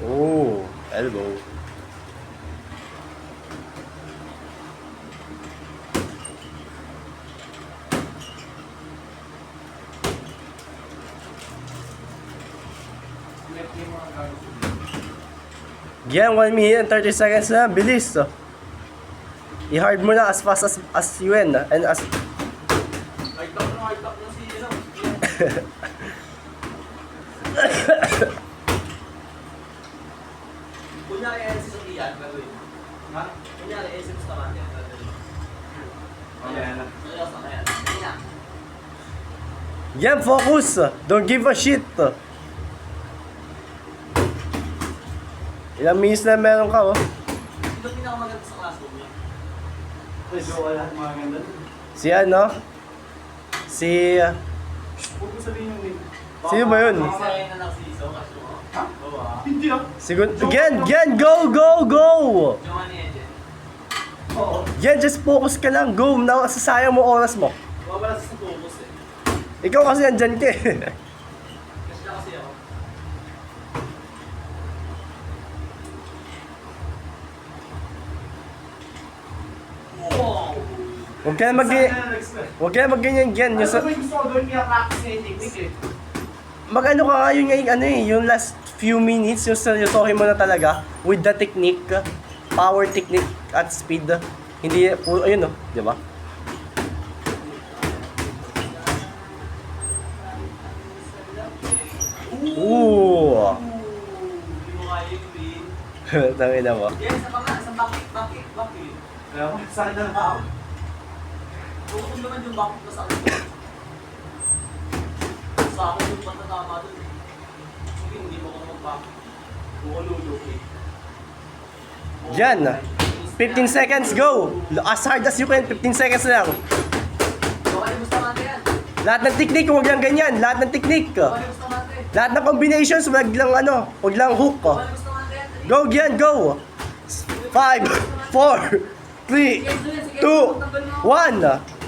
Oh, elbow. Yan, 1 minute and 30 seconds na. Bilis. Oh. I-hard mo na as fast as you can. And as... High top na si ano. Kunyari LC sa iyan, gagawin. Ha? Kunyari LC sa taman yan, gagawin. Ayan. Seryoso na yan. Ayan. Yan, focus. Don't give a shit. Ilang minutes na meron ka, oh. Sino pinakamaganda sa classroom niya? Medyo wala mga ganda. Si ano? Si... Huwag mo sabihin yung name. Sino ba yun? Isa na lang si Iso, kasi mo. Ha? Oo ah. Hindi ah. Gen, go, go, go! Giovanni Ejen. Oo. Gen, just focus ka lang. Go, now, sasayang mo oras mo. Wala sa focus eh. Ikaw kasi andyan ka eh. Kasi na kasi ako. Wow! Huwag ka na Huwag ka na mag-ganyan, Gen. Yung Ano sa... ba yung gusto ko doon kaya practice na yung technique eh? Mag-ano ka nga yung, ano eh, yung last few minutes, yung seryosohin mo na talaga with the technique, power technique at speed. Hindi, puro, ayun oh, di ba? Ooh! Hindi mo kaya yung win. Tangin na mo. Yes, sa bakit. Kaya ako, saan na ako? Bukod naman yung bakit na sa akin. Sa akin yung patatama dun eh. Sige, hindi mo ko mag-bakit. Bukululog eh. Yan. 15 seconds, go! As hard as you can, 15 seconds lang. Bukali gusto natin yan. Lahat ng technique, huwag lang ganyan. Lahat ng technique. Bukali gusto natin. Lahat ng combinations, huwag lang ano, huwag lang hook. Bukali gusto natin. Go, Gian, go! 5, 4, 3, 2, 1.